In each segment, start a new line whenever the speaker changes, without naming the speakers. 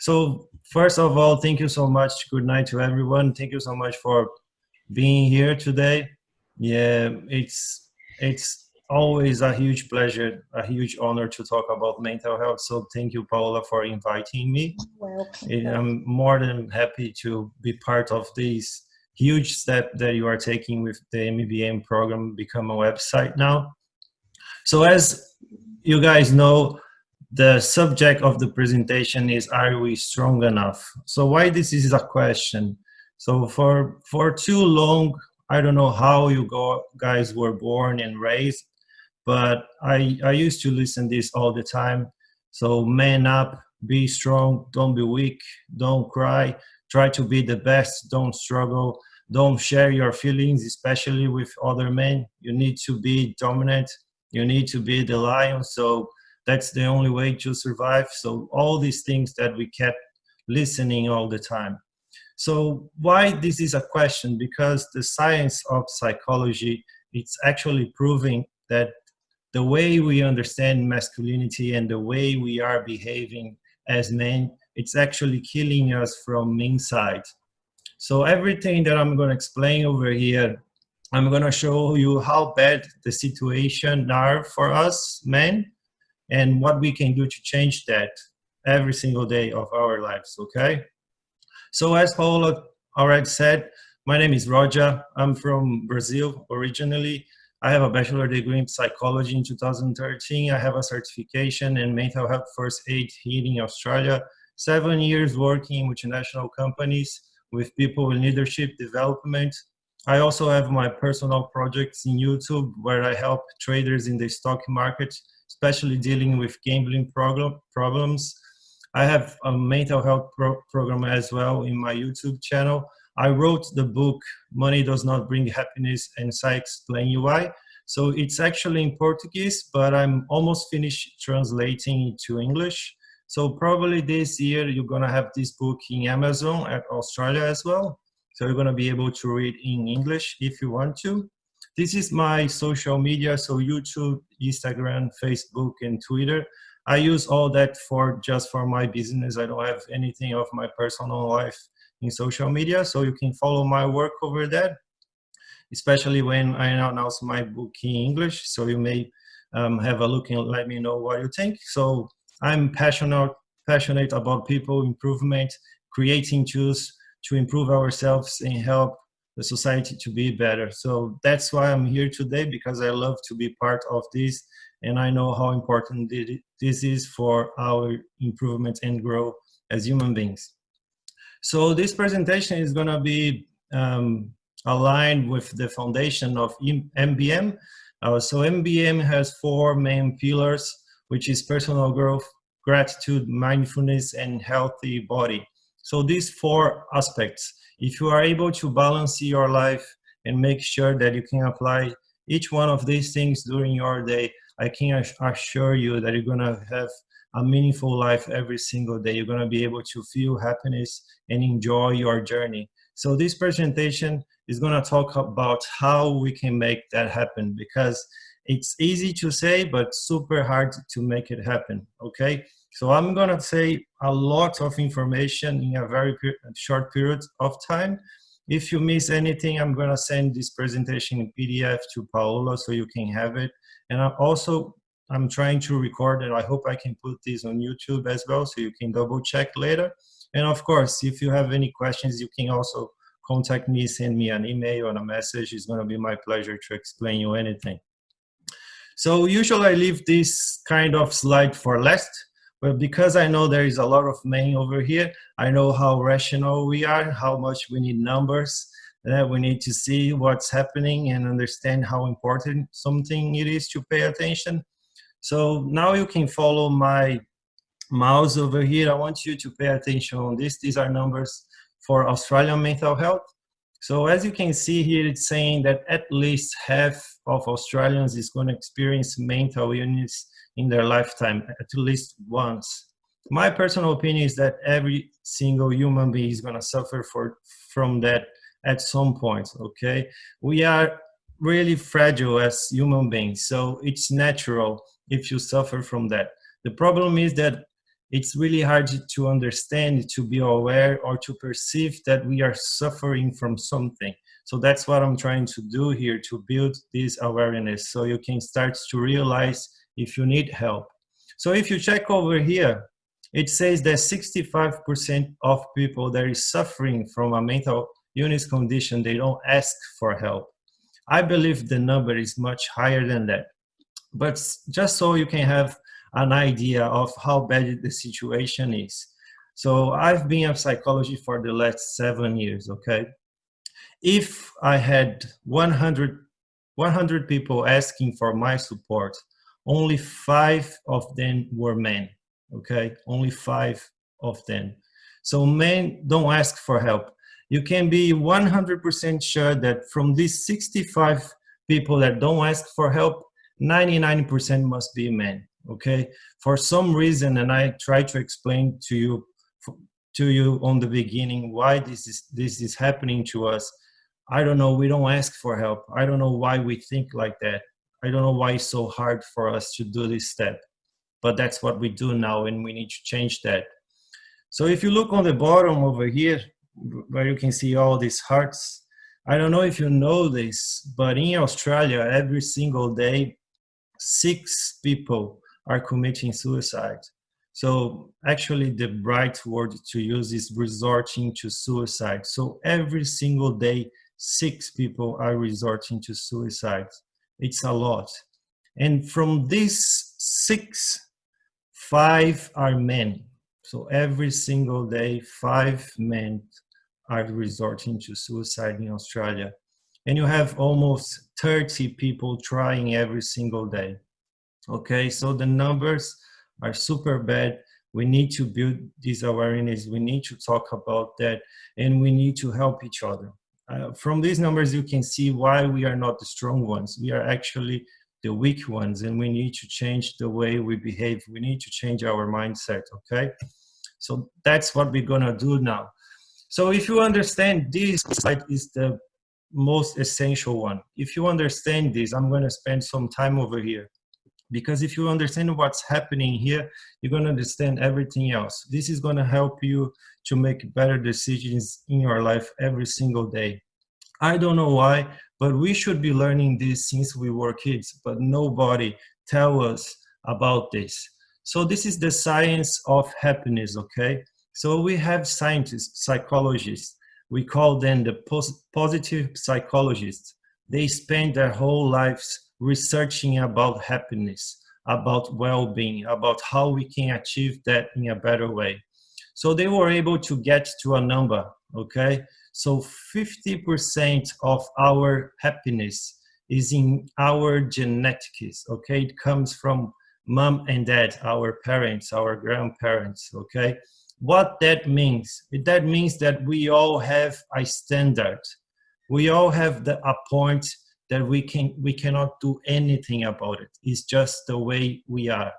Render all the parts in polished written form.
So first of all, thank you so much. Good night to everyone. Thank you so much for being here today. Yeah, it's always a huge pleasure, a huge honor to talk about mental health. So thank you, Paola, for inviting me.
Welcome.
And I'm more than happy to be part of this huge step that you are taking with the MBM program, become a website now. So as you guys know, the subject of the presentation is, are we strong enough? So why this is a question? So for too long, I don't know how you guys were born and raised, but I used to listen this all the time. So man up, be strong, don't be weak, don't cry, try to be the best, don't struggle, don't share your feelings, especially with other men. You need to be dominant, you need to be the lion. So that's the only way to survive. So all these things that we kept listening all the time. So why this is a question? Because the science of psychology, it's actually proving that the way we understand masculinity and the way we are behaving as men, it's actually killing us from inside. So everything that I'm going to explain over here, I'm going to show you how bad the situation are for us men and what we can do to change that every single day of our lives, okay? So as Paola already said, my name is Roger. I'm from Brazil originally. I have a bachelor degree in psychology in 2013. I have a certification in mental health first aid here in Australia. 7 years working with multinational companies with people in leadership development. I also have my personal projects in YouTube where I help traders in the stock market, especially dealing with gambling problems. I have a mental health program as well in my YouTube channel. I wrote the book, Money Does Not Bring Happiness, and I explain you why. So it's actually in Portuguese, but I'm almost finished translating it to English. So probably this year, you're gonna have this book in Amazon at Australia as well. So you're gonna be able to read in English if you want to. This is my social media, so YouTube, Instagram, Facebook, and Twitter. I use all that for just for my business. I don't have anything of my personal life in social media, so you can follow my work over there, especially when I announce my book in English. So you may have a look and let me know what you think. So I'm passionate about people improvement, creating tools to improve ourselves and help the society to be better. So that's why I'm here today, because I love to be part of this, and I know how important this is for our improvement and growth as human beings. So this presentation is going to be aligned with the foundation of MBM. So MBM has 4 main pillars, which is personal growth, gratitude, mindfulness, and healthy body. So these 4 aspects, if you are able to balance your life and make sure that you can apply each one of these things during your day, I can assure you that you're going to have a meaningful life every single day. You're going to be able to feel happiness and enjoy your journey. So this presentation is going to talk about how we can make that happen, because it's easy to say, but super hard to make it happen, okay? So I'm going to say a lot of information in a very short period of time. If you miss anything, I'm going to send this presentation in PDF to Paola so you can have it. And I'm trying to record, and I hope I can put this on YouTube as well so you can double check later. And of course, if you have any questions, you can also contact me, send me an email or a message. It's going to be my pleasure to explain you anything. So usually I leave this kind of slide for last, but because I know there is a lot of men over here, I know how rational we are, how much we need numbers, that we need to see what's happening and understand how important something it is to pay attention. So now you can follow my mouse over here. I want you to pay attention on this. These are numbers for Australian mental health. So as you can see here, it's saying that at least half of Australians is going to experience mental illness in their lifetime, at least once. My personal opinion is that every single human being is going to suffer from that at some point, okay? We are really fragile as human beings, so it's natural if you suffer from that. The problem is that it's really hard to understand, to be aware, or to perceive that we are suffering from something. So that's what I'm trying to do here, to build this awareness so you can start to realize if you need help. So if you check over here, it says that 65% of people that is suffering from a mental illness condition, they don't ask for help. I believe the number is much higher than that. But just so you can have an idea of how bad the situation is. So I've been a psychologist for the last 7 years, okay? If I had 100 people asking for my support, only 5 of them were men, okay? Only 5 of them. So men don't ask for help. You can be 100% sure that from these 65 people that don't ask for help, 99% must be men, okay? For some reason, and I try to explain to you on the beginning why this is happening to us. I don't know, we don't ask for help. I don't know why we think like that. I don't know why it's so hard for us to do this step, but that's what we do now, and we need to change that. So if you look on the bottom over here, where you can see all these hearts, I don't know if you know this, but in Australia, every single day, 6 people are committing suicide. So actually the right word to use is resorting to suicide. So every single day, 6 people are resorting to suicide. It's a lot. And from these 6, 5 are men. So every single day, 5 men are resorting to suicide in Australia. And you have almost 30 people trying every single day. Okay, so the numbers are super bad. We need to build this awareness. We need to talk about that, and we need to help each other. From these numbers, you can see why we are not the strong ones. We are actually the weak ones, and we need to change the way we behave. We need to change our mindset, okay? So that's what we're gonna do now. So if you understand, this slide is the most essential one. If you understand this, I'm gonna spend some time over here, because if you understand what's happening here, you're going to understand everything else. This is going to help you to make better decisions in your life every single day. I don't know why, but we should be learning this since we were kids, but nobody tell us about this. So this is the science of happiness, okay? So we have scientists, psychologists, we call them the positive psychologists. They spend their whole lives researching about happiness, about well-being, about how we can achieve that in a better way. So they were able to get to a number, okay? So 50% of our happiness is in our genetics, okay? It comes from mom and dad, our parents, our grandparents, okay? What that means? That means that we all have a standard. We all have a point that we cannot do anything about it. It's just the way we are.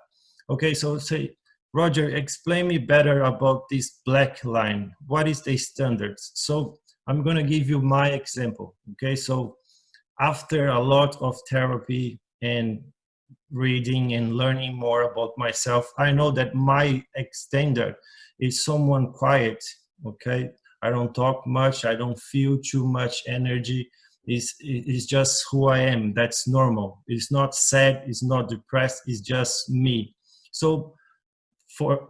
Okay, so say, Roger, explain me better about this black line. What is the standards? So I'm gonna give you my example, okay? So after a lot of therapy and reading and learning more about myself, I know that my standard is someone quiet, okay? I don't talk much, I don't feel too much energy. It's just who I am. That's normal. It's not sad, it's not depressed, it's just me. So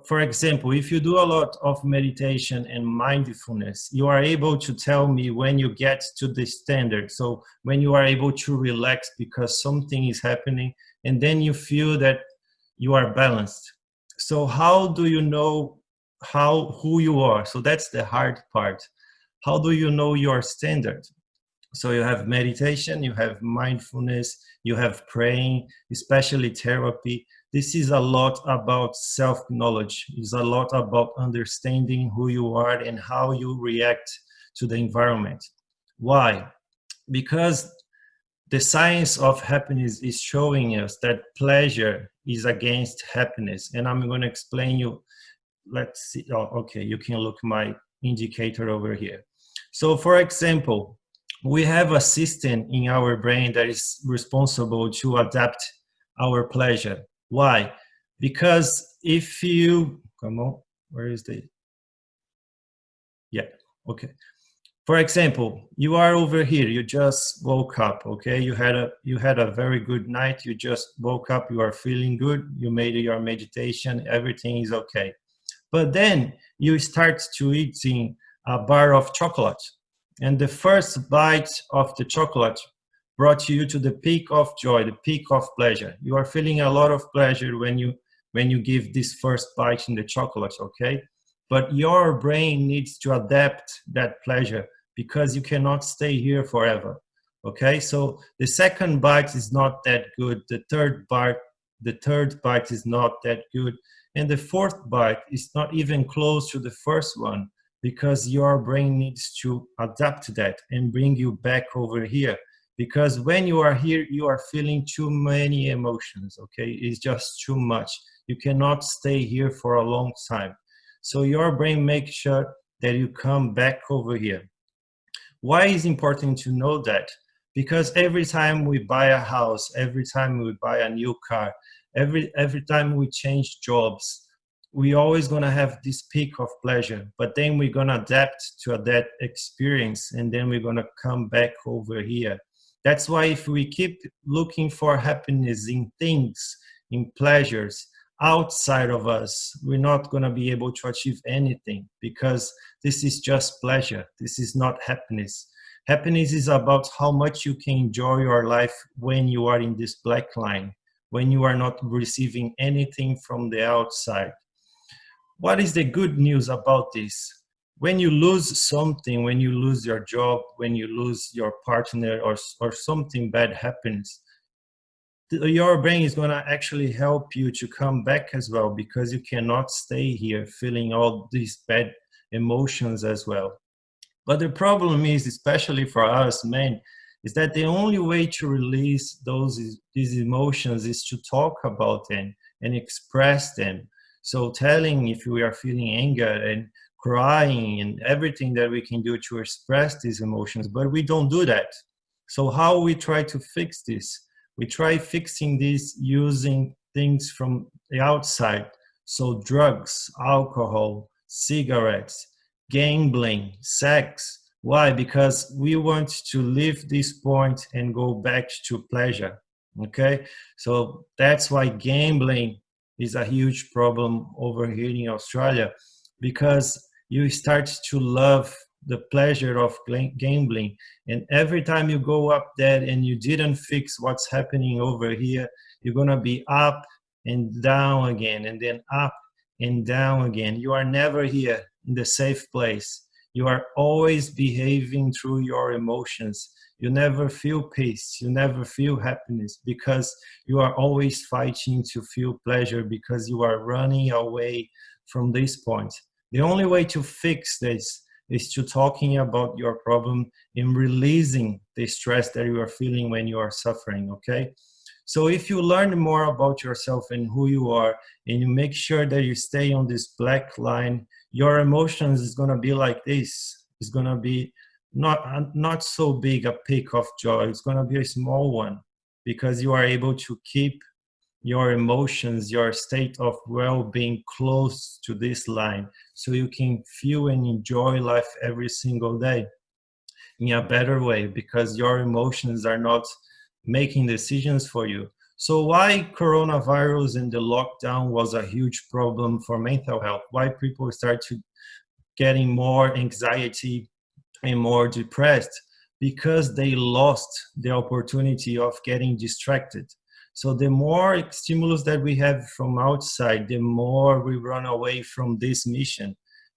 for example, if you do a lot of meditation and mindfulness, you are able to tell me when you get to the standard. So when you are able to relax because something is happening, and then you feel that you are balanced. So how do you know who you are? So that's the hard part. How do you know your standard? So you have meditation, you have mindfulness, you have praying, especially therapy. This is a lot about self-knowledge. It's a lot about understanding who you are and how you react to the environment. Why? Because the science of happiness is showing us that pleasure is against happiness. And I'm going to explain you. Let's see. Oh, okay, you can look my indicator over here. So for example, we have a system in our brain that is responsible to adapt our pleasure. Why? Because if you Come on, where is the, yeah, okay. For example, you are over here, you just woke up, okay? You had a very good night, you just woke up, you are feeling good, you made your meditation, everything is okay. But then you start to eating a bar of chocolate, and the first bite of the chocolate brought you to the peak of joy, the peak of pleasure. You are feeling a lot of pleasure when you give this first bite in the chocolate, okay? But your brain needs to adapt that pleasure because you cannot stay here forever, okay? So the second bite is not that good. The third bite is not that good. And the fourth bite is not even close to the first one because your brain needs to adapt to that and bring you back over here. Because when you are here, you are feeling too many emotions, okay? It's just too much. You cannot stay here for a long time. So your brain makes sure that you come back over here. Why is it important to know that? Because every time we buy a house, every time we buy a new car, every time we change jobs, we always gonna have this peak of pleasure, but then we're gonna adapt to that experience and then we're gonna come back over here. That's why if we keep looking for happiness in things, in pleasures, outside of us, we're not gonna be able to achieve anything because this is just pleasure. This is not happiness. Happiness is about how much you can enjoy your life when you are in this black line, when you are not receiving anything from the outside. What is the good news about this? When you lose something, when you lose your job, when you lose your partner or something bad happens, your brain is going to actually help you to come back as well because you cannot stay here feeling all these bad emotions as well. But the problem is, especially for us men, is that the only way to release these emotions is to talk about them and express them. So telling if we are feeling anger and crying and everything that we can do to express these emotions, but we don't do that. So how we try to fix this? We try fixing this using things from the outside. So drugs, alcohol, cigarettes, gambling, sex. Why? Because we want to leave this point and go back to pleasure. Okay, so that's why gambling is a huge problem over here in Australia, because you start to love the pleasure of gambling, and every time you go up there and you didn't fix what's happening over here, you're gonna be up and down again, and then up and down again. You are never here in the safe place. You are always behaving through your emotions. You never feel peace. You never feel happiness because you are always fighting to feel pleasure because you are running away from this point. The only way to fix this is to talking about your problem and releasing the stress that you are feeling when you are suffering, okay? So if you learn more about yourself and who you are, and you make sure that you stay on this black line, your emotions is gonna be like this. It's gonna be not so big a peak of joy. It's gonna be a small one because you are able to keep your emotions, your state of well-being close to this line, so you can feel and enjoy life every single day in a better way because your emotions are not making decisions for you. So why coronavirus and the lockdown was a huge problem for mental health? Why people start to getting more anxiety and more depressed? Because they lost the opportunity of getting distracted. So the more stimulus that we have from outside, the more we run away from this mission,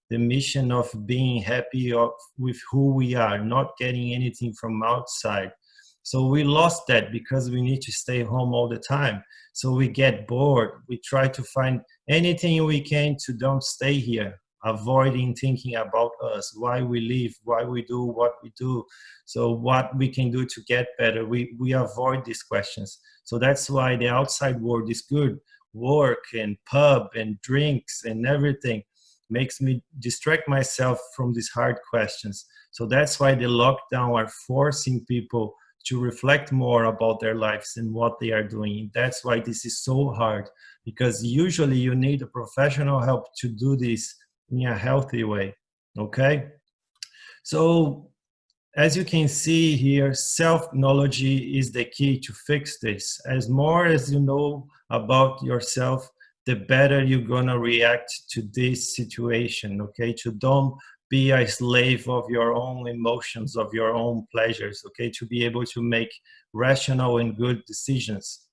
the mission of being happy with who we are, not getting anything from outside. So we lost that because we need to stay home all the time. So we get bored. We try to find anything we can to don't stay here, avoiding thinking about us, why we live, why we do what we do, so what we can do to get better. We avoid these questions. So that's why the outside world is good. Work and pub and drinks and everything makes me distract myself from these hard questions. So that's why the lockdown are forcing people to reflect more about their lives and what they are doing. That's why this is so hard, because usually you need a professional help to do this in a healthy way, okay? So as you can see here, self-knowledge is the key to fix this. As more as you know about yourself, the better you're gonna react to this situation, okay? To don't be a slave of your own emotions, of your own pleasures, okay? To be able to make rational and good decisions.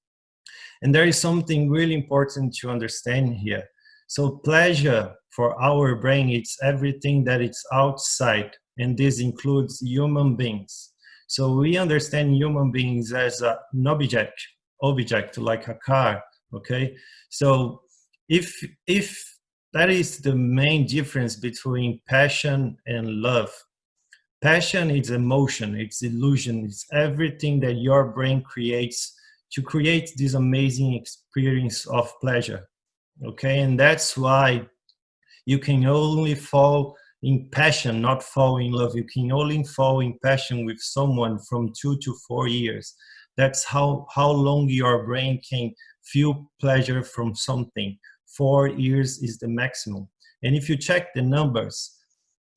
And there is something really important to understand here. So pleasure for our brain, it's everything that it's outside, and this includes human beings. So we understand human beings as an object like a car, okay? So if that is the main difference between passion and love. Passion is emotion, it's illusion, it's everything that your brain creates to create this amazing experience of pleasure, okay? And that's why you can only fall in passion, not fall in love. You can only fall in passion with someone from 2 to 4 years. That's how long your brain can feel pleasure from something. 4 years is the maximum. And if you check the numbers,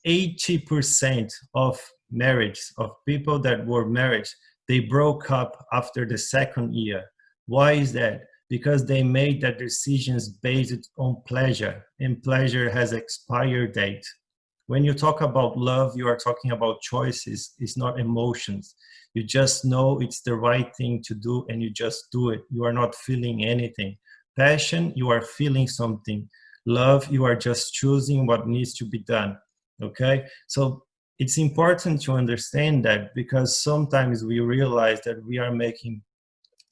80% of marriage, of people that were married, they broke up after the second year. Why is that? Because they made their decisions based on pleasure, and pleasure has expired date. When you talk about love, you are talking about choices. It's not emotions. You just know it's the right thing to do and you just do it. You are not feeling anything. Passion, you are feeling something. Love, you are just choosing what needs to be done. Okay? So it's important to understand that, because sometimes we realize that we are making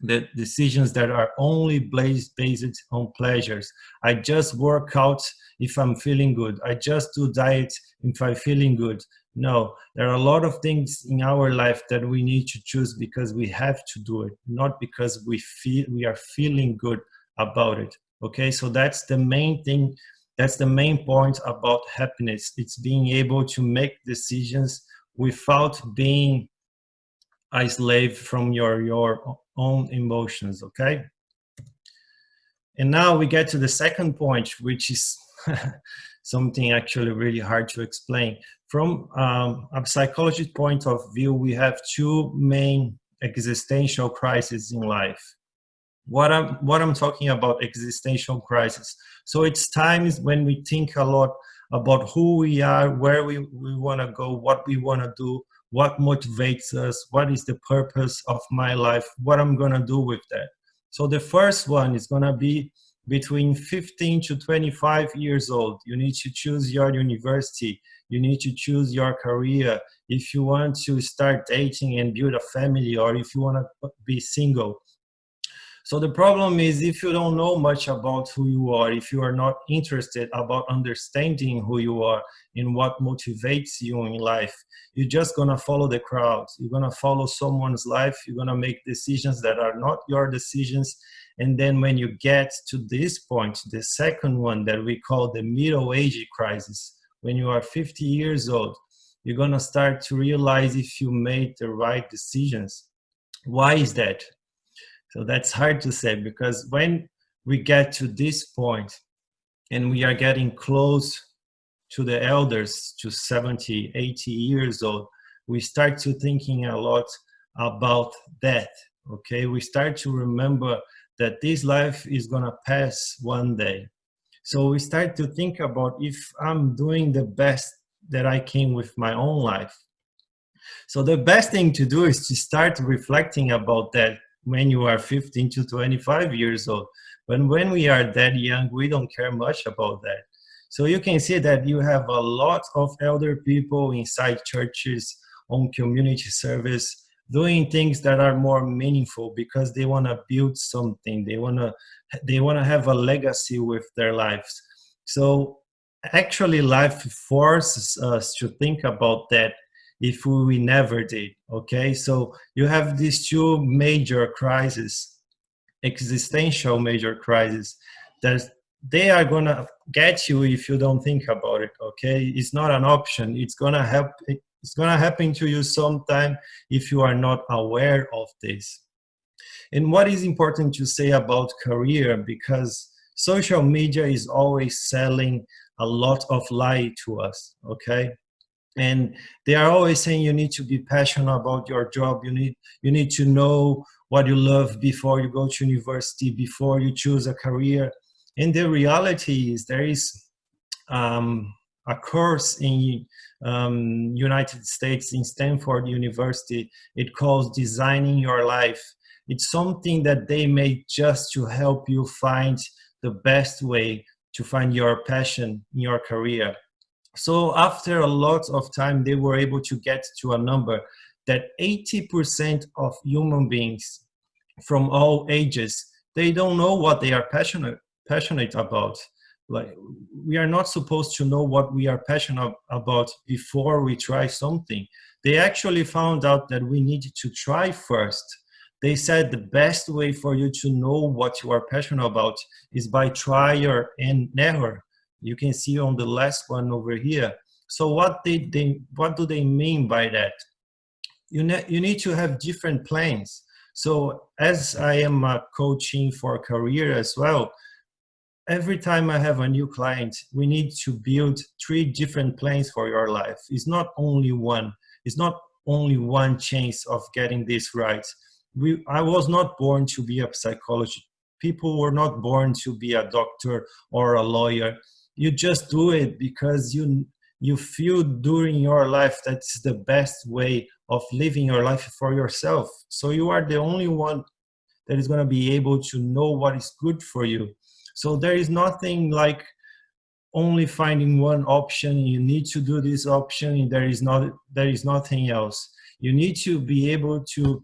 the decisions that are only based on pleasures. I just work out if I'm feeling good. I just do diet if I'm feeling good. No, there are a lot of things in our life that we need to choose because we have to do it, not because we are feeling good about it. Okay, so that's the main thing. That's the main point about happiness. It's being able to make decisions without being a slave from your own emotions, okay? And now we get to the second point, which is something actually really hard to explain. From a psychologist point of view, we have two main existential crises in life. What I'm talking about, existential crisis. So it's times when we think a lot about who we are, where we want to go, what we want to do, what motivates us, what is the purpose of my life, what I'm going to do with that. So the first one is going to be between 15 to 25 years old. You need to choose your university. You need to choose your career. If you want to start dating and build a family, or if you want to be single. So the problem is, if you don't know much about who you are, if you are not interested about understanding who you are and what motivates you in life, you're just gonna follow the crowd. You're gonna follow someone's life. You're gonna make decisions that are not your decisions. And then when you get to this point, the second one that we call the middle age crisis, when you are 50 years old, you're gonna start to realize if you made the right decisions. Why is that? So that's hard to say, because when we get to this point and we are getting close to the elders, to 70, 80 years old, we start to thinking a lot about death, okay? We start to remember that this life is gonna pass one day. So we start to think about if I'm doing the best that I can with my own life. So the best thing to do is to start reflecting about that when you are 15 to 25 years old. But when we are that young, we don't care much about that. So you can see that you have a lot of elder people inside churches, on community service, doing things that are more meaningful because they want to build something. They want to have a legacy with their lives. So actually life forces us to think about that if we never did, okay? So you have these two major crises, existential major crises, that they are gonna get you if you don't think about it, okay? It's not an option. It's gonna happen to you sometime if you are not aware of this. And what is important to say about career, because social media is always selling a lot of lie to us, okay? And they are always saying you need to be passionate about your job. You need to know what you love before you go to university, before you choose a career. And the reality is there is a course in United States in Stanford University. It calls Designing Your Life. It's something that they made just to help you find the best way to find your passion in your career. So after a lot of time, they were able to get to a number that 80% of human beings from all ages, they don't know what they are passionate about. Like, we are not supposed to know what we are passionate about before we try something. They actually found out that we needed to try first. They said the best way for you to know what you are passionate about is by trial and error. You can see on the last one over here. So what do they mean by that? You need to have different plans. So as I am coaching for a career as well, every time I have a new client, we need to build 3 different plans for your life. It's not only one. It's not only one chance of getting this right. I was not born to be a psychologist. People were not born to be a doctor or a lawyer. You just do it because you feel during your life that's the best way of living your life for yourself. So you are the only one that is going to be able to know what is good for you. So there is nothing like only finding one option. You need to do this option. There is nothing else. You need to be able to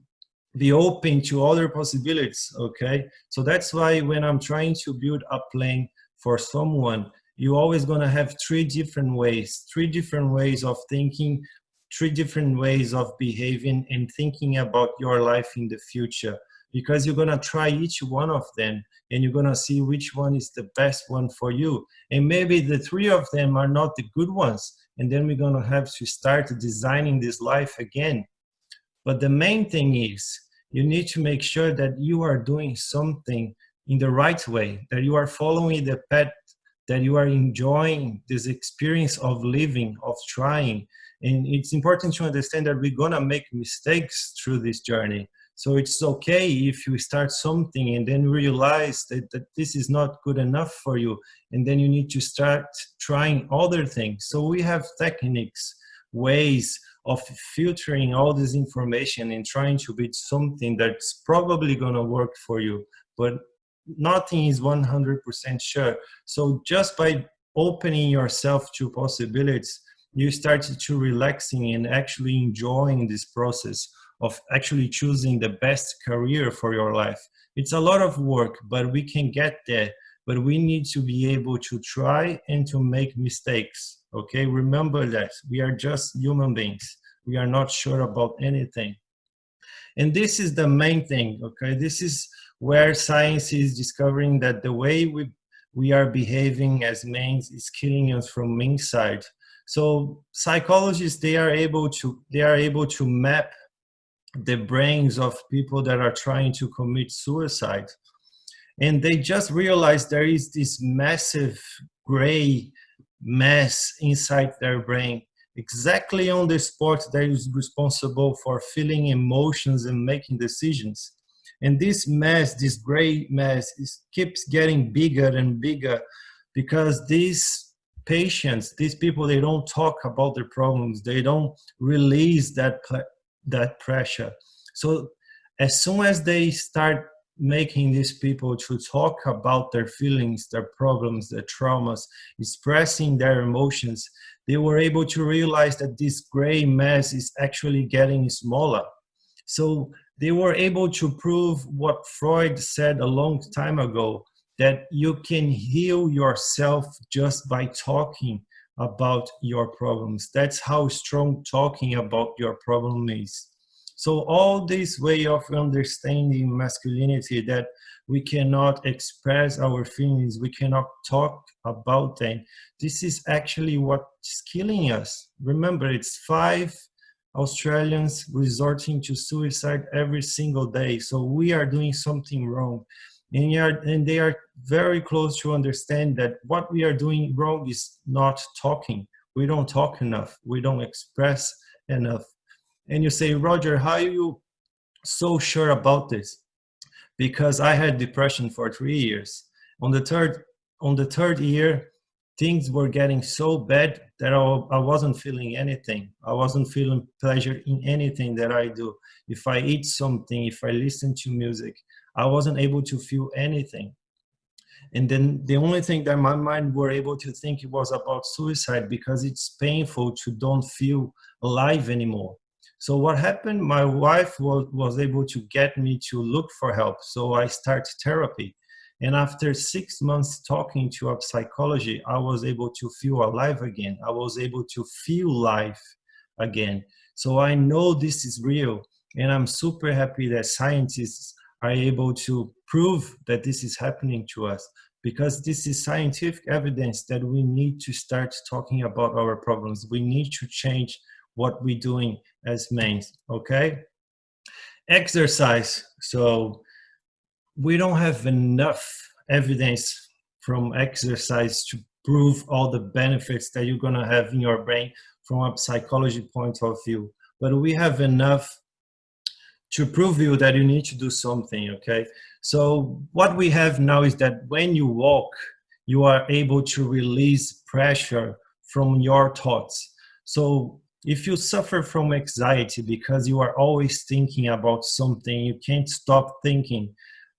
be open to other possibilities, okay? So that's why when I'm trying to build a plan for someone, you're always going to have 3 different ways of thinking, 3 different ways of behaving and thinking about your life in the future, because you're going to try each one of them and you're going to see which one is the best one for you. And maybe the 3 of them are not the good ones, and then we're going to have to start designing this life again. But the main thing is you need to make sure that you are doing something in the right way, that you are following the path, that you are enjoying this experience of living, of trying. And it's important to understand that we're going to make mistakes through this journey. So it's okay if you start something and then realize that this is not good enough for you, and then you need to start trying other things. So we have techniques, ways of filtering all this information and trying to build something that's probably going to work for you, but nothing is 100% sure. So just by opening yourself to possibilities, you start to relaxing and actually enjoying this process of actually choosing the best career for your life. It's a lot of work, but we can get there. But we need to be able to try and to make mistakes, okay? Remember that we are just human beings. We are not sure about anything. And this is the main thing, okay? This is where science is discovering that the way we are behaving as men is killing us from inside. So psychologists, they are able to map the brains of people that are trying to commit suicide. And they just realized there is this massive gray mass inside their brain, exactly on the spot that is responsible for feeling emotions and making decisions. And this mass, this gray mass, keeps getting bigger and bigger because these patients, these people, they don't talk about their problems. They don't release that pressure. So as soon as they start making these people to talk about their feelings, their problems, their traumas, expressing their emotions, they were able to realize that this gray mass is actually getting smaller. So they were able to prove what Freud said a long time ago, that you can heal yourself just by talking about your problems. That's how strong talking about your problem is. So all this way of understanding masculinity, that we cannot express our feelings, we cannot talk about them, this is actually what's killing us. Remember, it's 5 Australians resorting to suicide every single day. So we are doing something wrong. and they are very close to understand that what we are doing wrong is not talking. We don't talk enough. We don't express enough. And you say, Roger, how are you so sure about this? Because I had depression for 3 years. On the third year, things were getting so bad that I wasn't feeling anything. I wasn't feeling pleasure in anything that I do. If I eat something, if I listen to music, I wasn't able to feel anything. And then the only thing that my mind were able to think was about suicide, because it's painful to don't feel alive anymore. So what happened, my wife was able to get me to look for help. So I started therapy. And after 6 months talking to a psychologist, I was able to feel alive again. I was able to feel life again. So I know this is real. And I'm super happy that scientists are able to prove that this is happening to us, because this is scientific evidence that we need to start talking about our problems. We need to change what we're doing as men, okay? Exercise. So we don't have enough evidence from exercise to prove all the benefits that you're gonna have in your brain from a psychology point of view. But we have enough to prove you that you need to do something, okay? So what we have now is that when you walk, you are able to release pressure from your thoughts. So if you suffer from anxiety because you are always thinking about something, you can't stop thinking,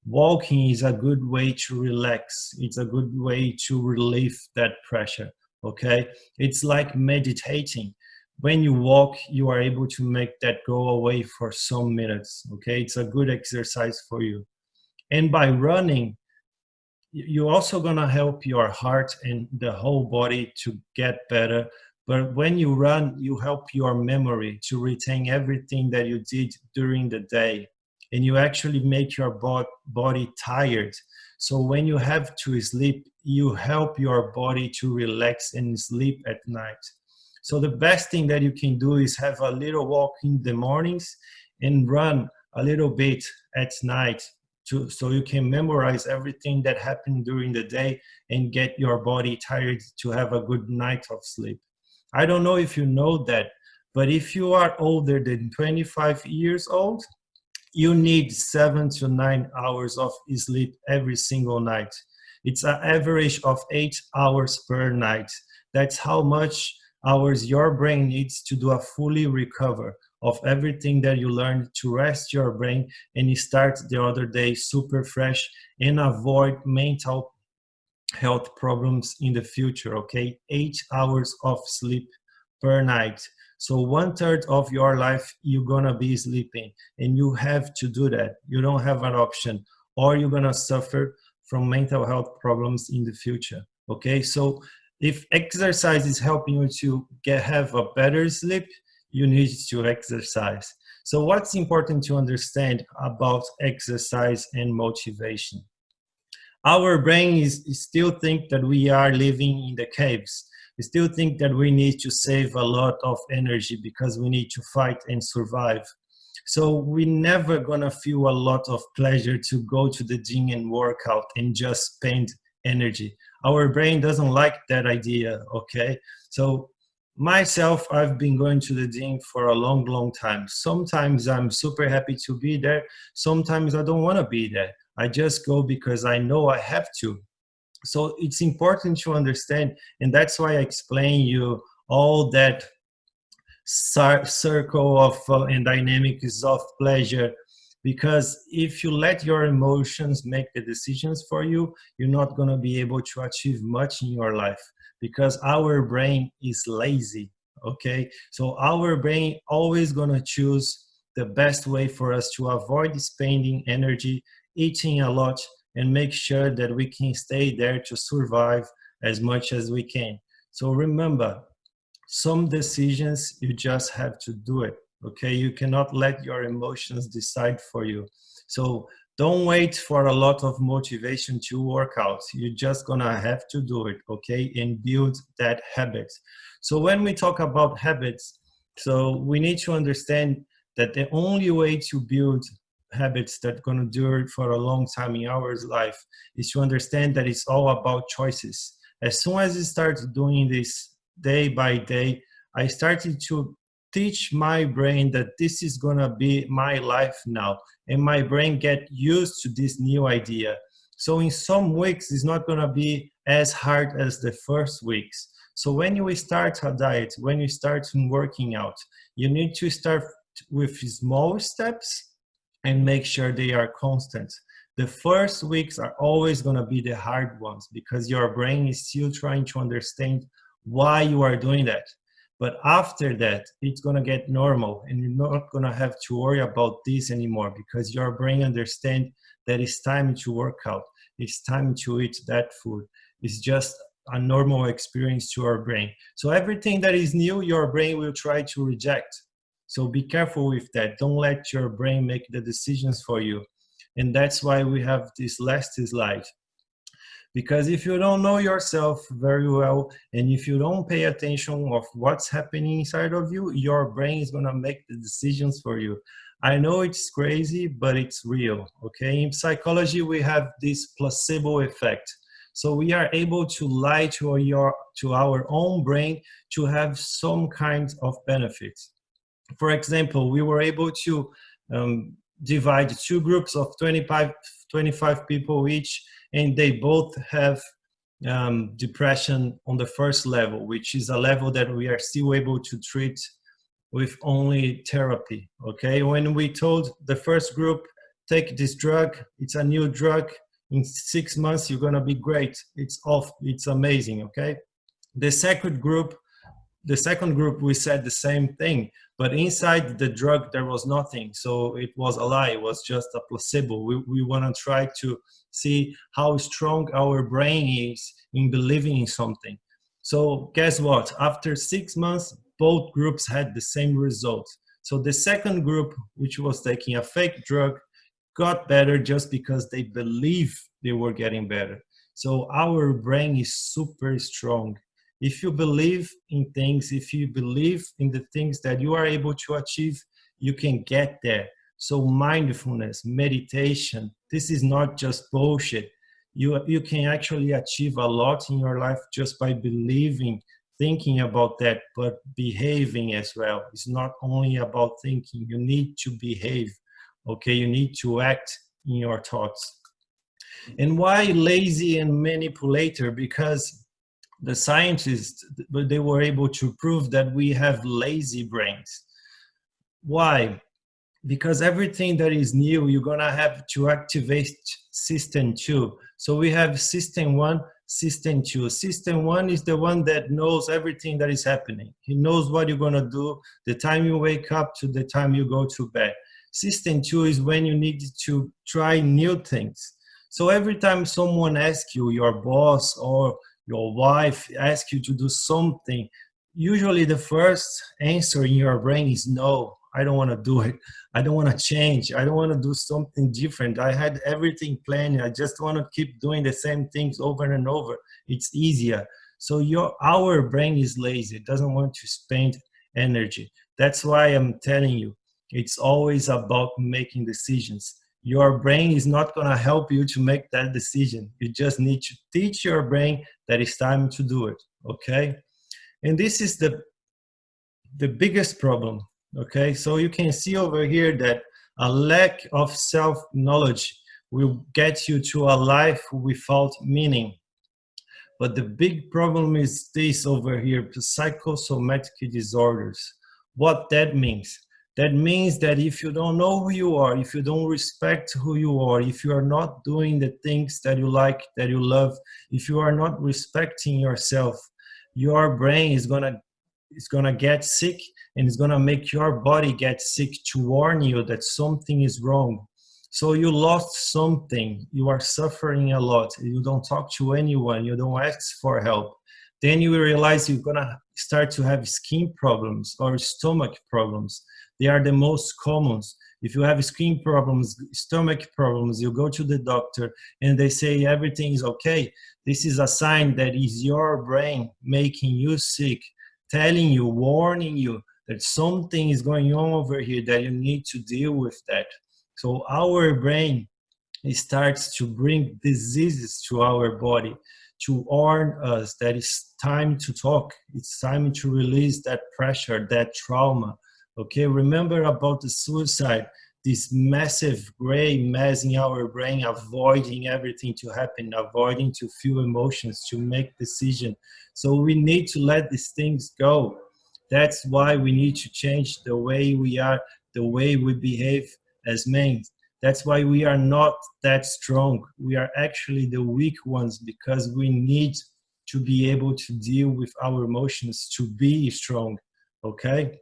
walking is a good way to relax. It's a good way to relieve that pressure, okay? It's like meditating. When you walk, you are able to make that go away for some minutes, okay? It's a good exercise for you. And by running, you're also gonna help your heart and the whole body to get better. But when you run, you help your memory to retain everything that you did during the day. And you actually make your body tired. So when you have to sleep, you help your body to relax and sleep at night. So the best thing that you can do is have a little walk in the mornings and run a little bit at night, so you can memorize everything that happened during the day and get your body tired to have a good night of sleep. I don't know if you know that, but if you are older than 25 years old, you need 7 to 9 hours of sleep every single night. It's an average of 8 hours per night. That's how much hours your brain needs to do a fully recover of everything that you learned, to rest your brain and you start the other day super fresh and avoid mental health problems in the future, okay? 8 hours of sleep per night. So 1/3 of your life you're gonna be sleeping, and you have to do that. You don't have an option, or you're gonna suffer from mental health problems in the future, okay? So if exercise is helping you to have a better sleep, you need to exercise. So what's important to understand about exercise and motivation? Our brain is still think that we are living in the caves. We still think that we need to save a lot of energy because we need to fight and survive. So we're never gonna feel a lot of pleasure to go to the gym and work out and just spend energy. Our brain doesn't like that idea, okay? So myself, I've been going to the gym for a long, long time. Sometimes I'm super happy to be there. Sometimes I don't want to be there. I just go because I know I have to. So it's important to understand, and that's why I explain you all that circle of and dynamics of pleasure, because if you let your emotions make the decisions for you, you're not going to be able to achieve much in your life, because our brain is lazy, okay? So our brain always going to choose the best way for us to avoid spending energy, eating a lot, and make sure that we can stay there to survive as much as we can. So remember, some decisions you just have to do it, okay? You cannot let your emotions decide for you. So don't wait for a lot of motivation to work out. You're just gonna have to do it, okay? And build that habit. So when we talk about habits, so we need to understand that the only way to build habits that are going to endure for a long time in our life is to understand that it's all about choices. As soon as I started doing this day by day, I started to teach my brain that this is going to be my life now, and my brain get used to this new idea. So in some weeks it's not going to be as hard as the first weeks. So when you start a diet, when you start working out, you need to start with small steps and make sure they are constant. The first weeks are always going to be the hard ones because your brain is still trying to understand why you are doing that. But after that, it's going to get normal and you're not going to have to worry about this anymore because your brain understands that it's time to work out. It's time to eat that food. It's just a normal experience to our brain. So everything that is new, your brain will try to reject. So be careful with that. Don't let your brain make the decisions for you. And that's why we have this last slide. Because if you don't know yourself very well, and if you don't pay attention of what's happening inside of you, your brain is gonna make the decisions for you. I know it's crazy, but it's real, okay? In psychology, we have this placebo effect. So we are able to lie to our own brain to have some kind of benefits. For example, we were able to divide two groups of 25 people each, and they both have depression on the first level, which is a level that we are still able to treat with only therapy, okay? When we told the first group, take this drug, it's a new drug, in 6 months you're gonna be great, it's off, it's amazing, okay? The second group, we said the same thing, but inside the drug there was nothing, so it was a lie, it was just a placebo. We want to try to see how strong our brain is in believing in something. So guess what? After 6 months, both groups had the same result. So the second group, which was taking a fake drug, got better just because they believe they were getting better. So our brain is super strong. If you believe in things, if you believe in the things that you are able to achieve, you can get there. So mindfulness, meditation, this is not just bullshit. You can actually achieve a lot in your life just by believing, thinking about that, but behaving as well. It's not only about thinking, you need to behave, okay? You need to act in your thoughts. And why lazy and manipulator? Because the scientists, they were able to prove that we have lazy brains. Why? Because everything that is new, you're gonna have to activate system 2. So we have system 1, system 2. System 1 is the one that knows everything that is happening. He knows what you're gonna do, the time you wake up to the time you go to bed. System 2 is when you need to try new things. So every time someone asks you, your boss or your wife asks you to do something, usually the first answer in your brain is no, I don't want to do it. I don't want to change. I don't want to do something different. I had everything planned. I just want to keep doing the same things over and over. It's easier. So our brain is lazy. It doesn't want to spend energy. That's why I'm telling you, it's always about making decisions. Your brain is not going to help you to make that decision. You just need to teach your brain that it's time to do it, okay? And this is the biggest problem, okay? So you can see over here that a lack of self-knowledge will get you to a life without meaning. But the big problem is this over here, psychosomatic disorders. What that means? That means that if you don't know who you are, if you don't respect who you are, if you are not doing the things that you like, that you love, if you are not respecting yourself, your brain is gonna get sick, and it's gonna make your body get sick to warn you that something is wrong. So you lost something, you are suffering a lot, you don't talk to anyone, you don't ask for help. Then you realize you're gonna start to have skin problems or stomach problems. They are the most common. If you have skin problems, stomach problems, you go to the doctor and they say everything is okay. This is a sign that is your brain making you sick, telling you, warning you that something is going on over here, that you need to deal with that. So our brain, it starts to bring diseases to our body, to warn us that it's time to talk. It's time to release that pressure, that trauma. Okay, remember about the suicide, this massive gray mass in our brain, avoiding everything to happen, avoiding to feel emotions, to make decisions. So we need to let these things go. That's why we need to change the way we are, the way we behave as men. That's why we are not that strong. We are actually the weak ones because we need to be able to deal with our emotions to be strong. Okay?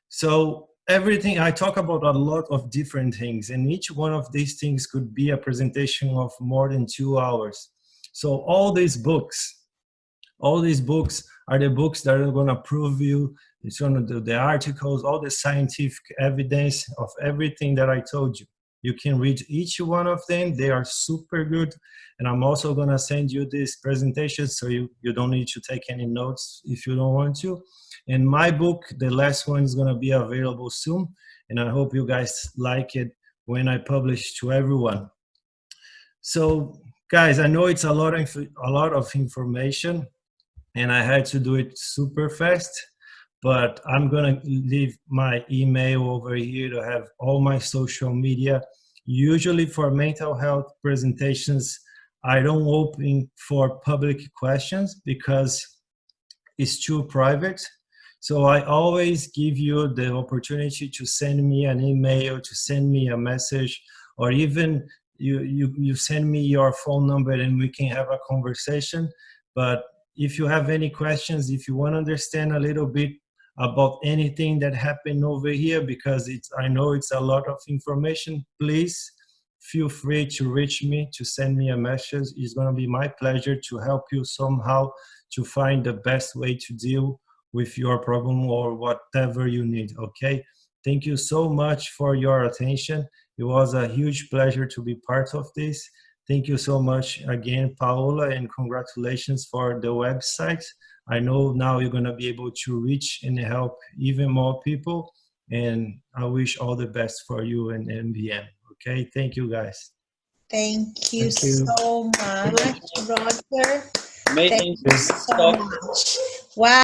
So everything, I talk about a lot of different things, and each one of these things could be a presentation of more than 2 hours. So all these books are the books that are going to prove you. It's going to do the articles, all the scientific evidence of everything that I told you. You can read each one of them. They are super good. And I'm also going to send you this presentation so you don't need to take any notes if you don't want to. And my book, the last one, is going to be available soon. And I hope you guys like it when I publish to everyone. So guys, I know it's a lot of information, and I had to do it super fast, but I'm gonna leave my email over here to have all my social media. Usually for mental health presentations, I don't open for public questions because it's too private. So I always give you the opportunity to send me an email, to send me a message, or even you send me your phone number and we can have a conversation. But if you have any questions, if you want to understand a little bit about anything that happened over here, because I know it's a lot of information, please feel free to reach me, to send me a message. It's going to be my pleasure to help you somehow to find the best way to deal with your problem or whatever you need. Okay, thank you so much for your attention. It was a huge pleasure to be part of this. Thank you so much again, Paola, and congratulations for the website. I know now you're going to be able to reach and help even more people, and I wish all the best for you and MBM. Okay, thank you guys.
Thank you so much, Roger.
Amazing.
Thank you so much. Wow.